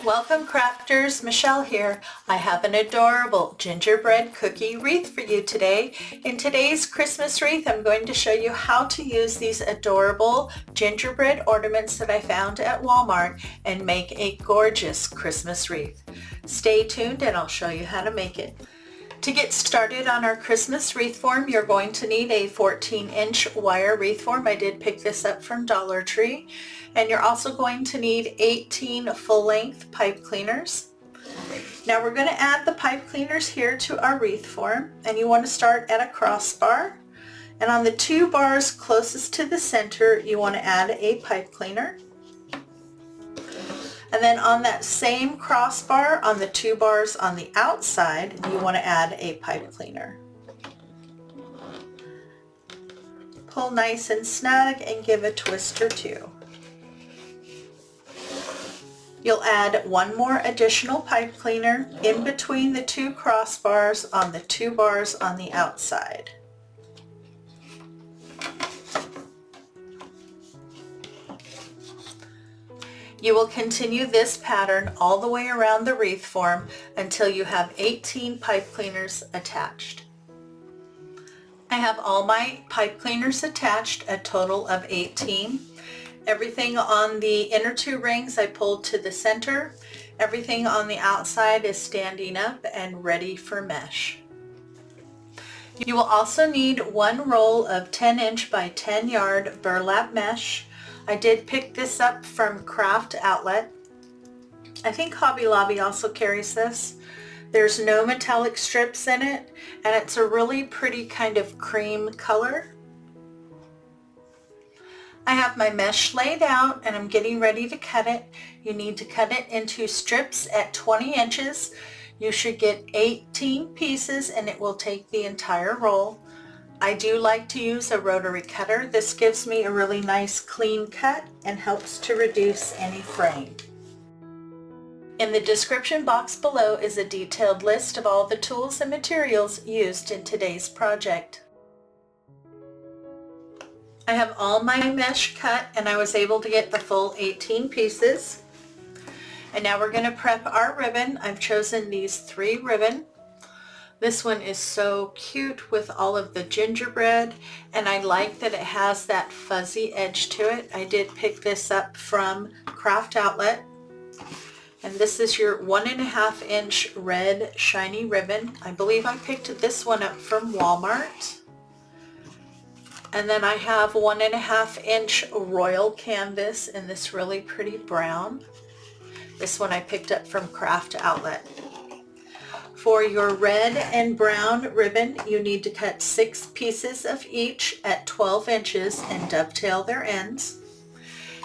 Welcome crafters, Michelle here. I have an adorable gingerbread cookie wreath for you today. In today's Christmas wreath, I'm going to show you how to use these adorable gingerbread ornaments that I found at Walmart and make a gorgeous Christmas wreath. Stay tuned and I'll show you how to make it. To get started on our Christmas wreath form, you're going to need a 14-inch wire wreath form. I did pick this up from Dollar Tree. And you're also going to need 18 full-length pipe cleaners. Now we're going to add the pipe cleaners here to our wreath form, and you want to start at a crossbar. And on the two bars closest to the center, you want to add a pipe cleaner. And then on that same crossbar, on the two bars on the outside, you want to add a pipe cleaner. Pull nice and snug and give a twist or two. You'll add one more additional pipe cleaner in between the two crossbars on the two bars on the outside. You will continue this pattern all the way around the wreath form until you have 18 pipe cleaners attached. I have all my pipe cleaners attached, a total of 18. Everything on the inner two rings I pulled to the center. Everything on the outside is standing up and ready for mesh. You will also need one roll of 10-inch by 10-yard burlap mesh. I did pick this up from Craft Outlet. I think Hobby Lobby also carries this. There's no metallic strips in it, and it's a really pretty kind of cream color. I have my mesh laid out and I'm getting ready to cut it. You need to cut it into strips at 20 inches. You should get 18 pieces and it will take the entire roll. I do like to use a rotary cutter. This gives me a really nice clean cut and helps to reduce any fraying. In the description box below is a detailed list of all the tools and materials used in today's project. I have all my mesh cut and I was able to get the full 18 pieces. And now we're going to prep our ribbon. I've chosen these 3 ribbon. This one is so cute with all of the gingerbread, and I like that it has that fuzzy edge to it. I did pick this up from Craft Outlet. And this is your 1.5-inch red shiny ribbon. I believe I picked this one up from Walmart. And then I have 1.5-inch royal canvas in this really pretty brown. This one I picked up from Craft Outlet. For your red and brown ribbon, you need to cut 6 pieces of each at 12 inches and dovetail their ends.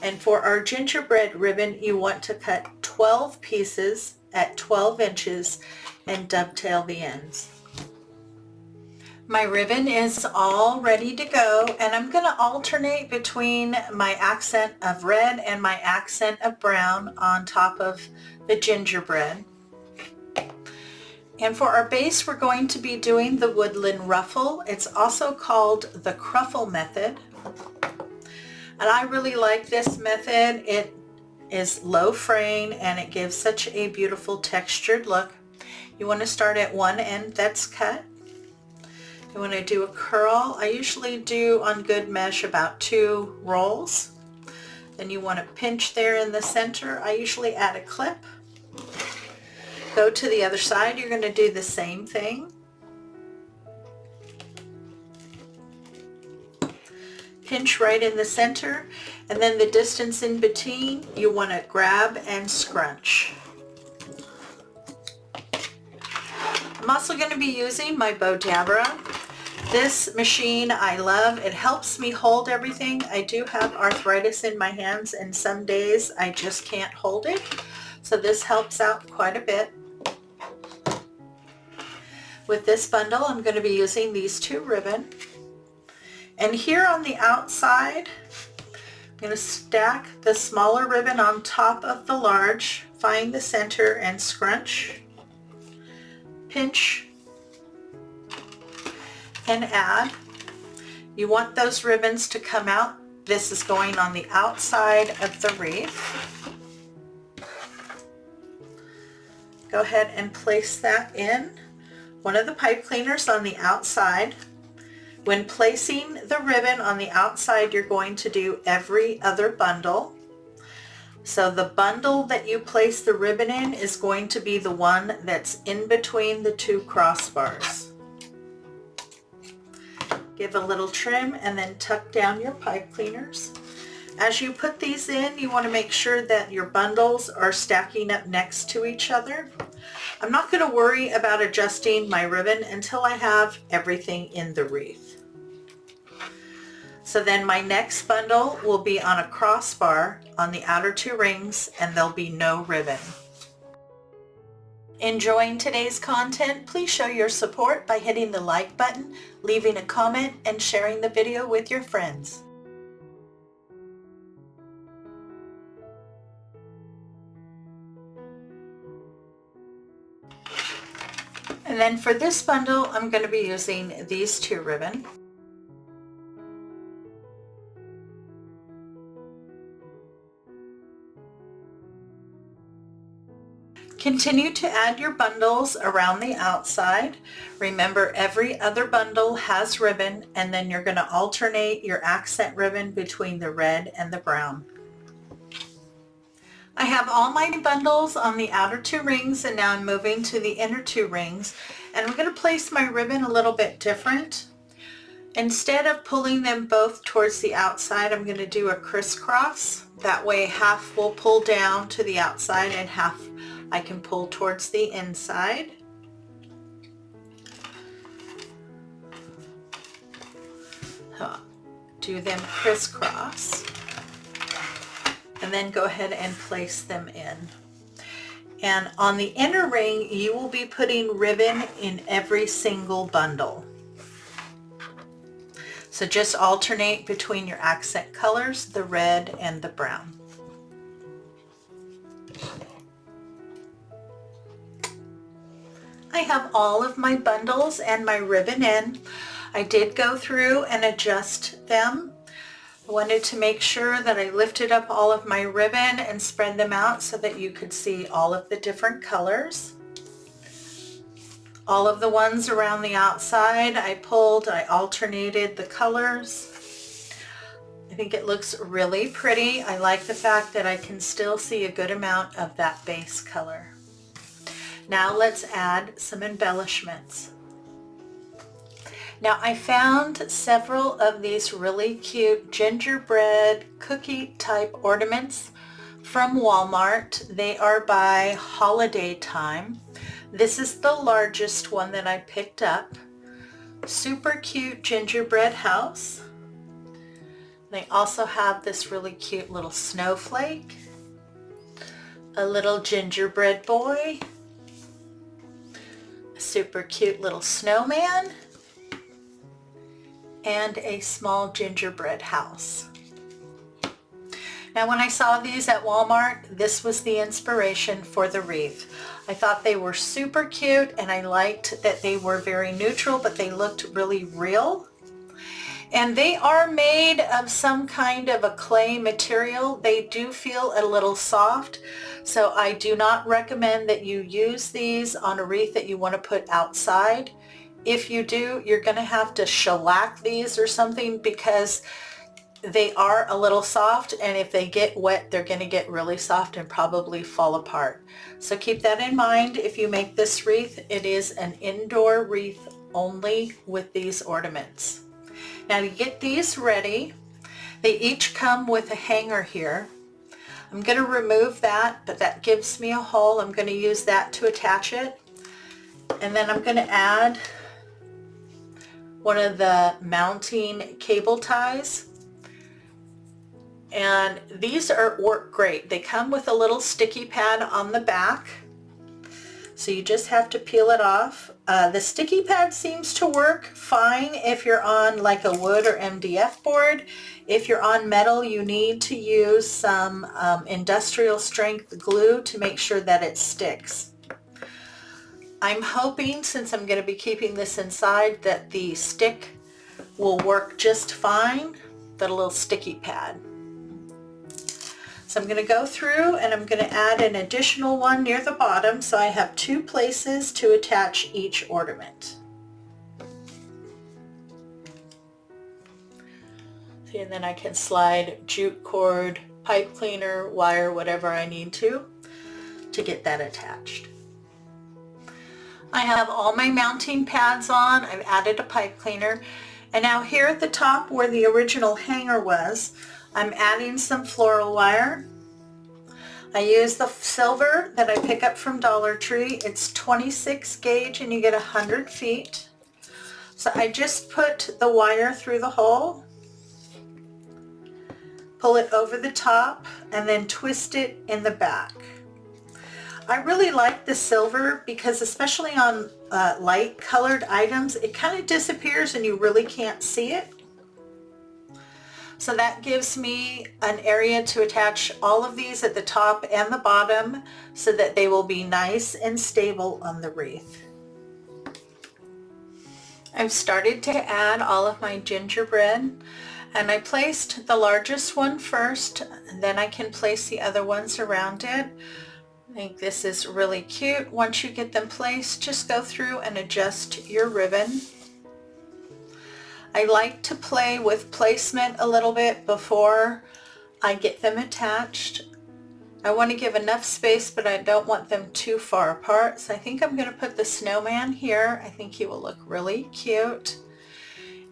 And for our gingerbread ribbon, you want to cut 12 pieces at 12 inches and dovetail the ends. My ribbon is all ready to go, and I'm going to alternate between my accent of red and my accent of brown on top of the gingerbread. And for our base, we're going to be doing the woodland ruffle. It's also called the cruffle method. And I really like this method. It is low fraying and it gives such a beautiful textured look. You want to start at one end that's cut. You want to do a curl. I usually do on good mesh about 2 rolls. Then you want to pinch there in the center. I usually add a clip. Go to the other side. You're going to do the same thing. Pinch right in the center, and then the distance in between, you want to grab and scrunch. I'm also going to be using my Dabra. This machine I love. It helps me hold everything. I do have arthritis in my hands, and some days I just can't hold it. So this helps out quite a bit. With this bundle, I'm going to be using these 2 ribbon. And here on the outside, I'm going to stack the smaller ribbon on top of the large, find the center and scrunch, pinch, and add. You want those ribbons to come out. This is going on the outside of the wreath. Go ahead and place that in one of the pipe cleaners on the outside. When placing the ribbon on the outside, you're going to do every other bundle. So the bundle that you place the ribbon in is going to be the one that's in between the two crossbars. Give a little trim and then tuck down your pipe cleaners. As you put these in, you want to make sure that your bundles are stacking up next to each other. I'm not going to worry about adjusting my ribbon until I have everything in the wreath. So then my next bundle will be on a crossbar on the outer two rings, and there'll be no ribbon. Enjoying today's content? Please show your support by hitting the like button, leaving a comment, and sharing the video with your friends. And then for this bundle, I'm going to be using these two ribbon. Continue to add your bundles around the outside. Remember, every other bundle has ribbon, and then you're going to alternate your accent ribbon between the red and the brown. I have all my bundles on the outer two rings, and now I'm moving to the inner two rings, and I'm going to place my ribbon a little bit different. Instead of pulling them both towards the outside, I'm going to do a crisscross. That way half will pull down to the outside and half I can pull towards the inside. Do them crisscross, and then go ahead and place them in. And on the inner ring, you will be putting ribbon in every single bundle. So just alternate between your accent colors, the red and the brown. I have all of my bundles and my ribbon in. I did go through and adjust them. I wanted to make sure that I lifted up all of my ribbon and spread them out so that you could see all of the different colors. All of the ones around the outside I alternated the colors. I think it looks really pretty. I like the fact that I can still see a good amount of that base color. Now let's add some embellishments. Now I found several of these really cute gingerbread cookie type ornaments from Walmart. They are by Holiday Time. This is the largest one that I picked up. Super cute gingerbread house. They also have this really cute little snowflake, a little gingerbread boy, a super cute little snowman, and a small gingerbread house. Now when I saw these at Walmart, this was the inspiration for the wreath. I thought they were super cute, and I liked that they were very neutral, but they looked really real. And they are made of some kind of a clay material. They do feel a little soft, so I do not recommend that you use these on a wreath that you want to put outside. If you do, you're going to have to shellac these or something because they are a little soft, and if they get wet, they're going to get really soft and probably fall apart. So keep that in mind if you make this wreath. It is an indoor wreath only with these ornaments. Now to get these ready, they each come with a hanger here. I'm going to remove that, but that gives me a hole. I'm going to use that to attach it. And then I'm going to add one of the mounting cable ties. And these work great. They come with a little sticky pad on the back. So you just have to peel it off. The sticky pad seems to work fine if you're on like a wood or MDF board. If you're on metal, you need to use some industrial strength glue to make sure that it sticks. I'm hoping, since I'm going to be keeping this inside, that the stick will work just fine, the little sticky pad. So I'm going to go through and I'm going to add an additional one near the bottom so I have 2 places to attach each ornament. See, and then I can slide jute cord, pipe cleaner, wire, whatever I need to get that attached. I have all my mounting pads on. I've added a pipe cleaner. And now here at the top where the original hanger was, I'm adding some floral wire. I use the silver that I pick up from Dollar Tree. It's 26 gauge and you get 100 feet. So I just put the wire through the hole, pull it over the top, and then twist it in the back. I really like the silver because especially on light colored items, it kind of disappears and you really can't see it. So that gives me an area to attach all of these at the top and the bottom so that they will be nice and stable on the wreath. I've started to add all of my gingerbread, and I placed the largest one first, and then I can place the other ones around it. I think this is really cute. Once you get them placed, just go through and adjust your ribbon. I like to play with placement a little bit before I get them attached. I want to give enough space, but I don't want them too far apart. So I think I'm going to put the snowman here. I think he will look really cute.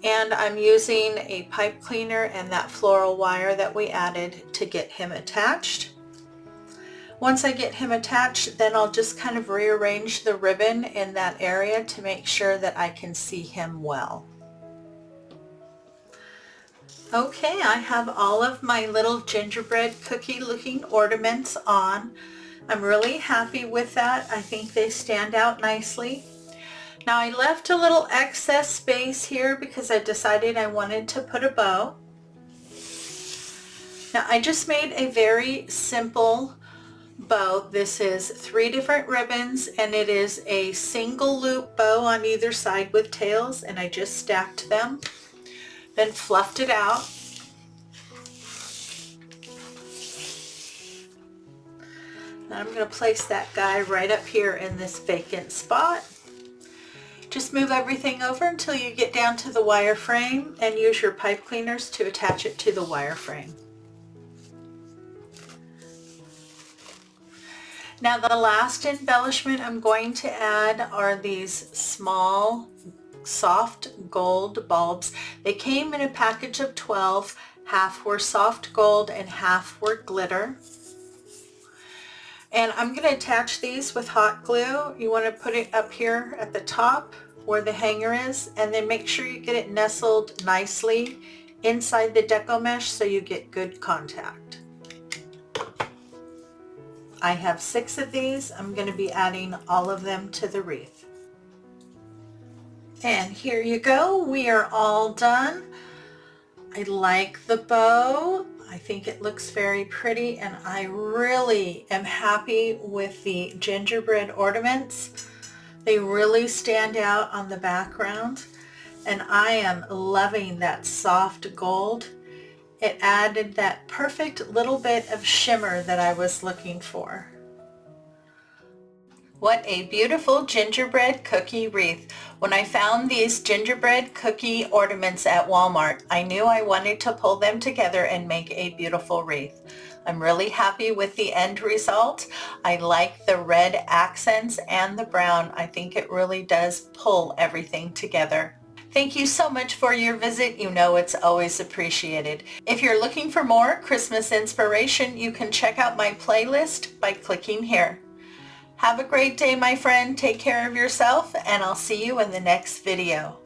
And I'm using a pipe cleaner and that floral wire that we added to get him attached. Once I get him attached, then I'll just kind of rearrange the ribbon in that area to make sure that I can see him well. Okay, I have all of my little gingerbread cookie looking ornaments on. I'm really happy with that. I think they stand out nicely. Now I left a little excess space here because I decided I wanted to put a bow. Now I just made a very simple bow. This is 3 different ribbons and it is a single loop bow on either side with tails, and I just stacked them, then fluffed it out. Now I'm going to place that guy right up here in this vacant spot. Just move everything over until you get down to the wire frame and use your pipe cleaners to attach it to the wire frame. Now the last embellishment I'm going to add are these small soft gold bulbs. They came in a package of 12. Half were soft gold and half were glitter. And I'm going to attach these with hot glue. You want to put it up here at the top where the hanger is, and then make sure you get it nestled nicely inside the Deco mesh so you get good contact. I have 6 of these. I'm going to be adding all of them to the wreath. And here you go. We are all done. I like the bow. I think it looks very pretty, and I really am happy with the gingerbread ornaments. They really stand out on the background, and I am loving that soft gold. It added that perfect little bit of shimmer that I was looking for. What a beautiful gingerbread cookie wreath. When I found these gingerbread cookie ornaments at Walmart, I knew I wanted to pull them together and make a beautiful wreath. I'm really happy with the end result. I like the red accents and the brown. I think it really does pull everything together. Thank you so much for your visit. You know it's always appreciated. If you're looking for more Christmas inspiration, you can check out my playlist by clicking here. Have a great day, my friend. Take care of yourself, and I'll see you in the next video.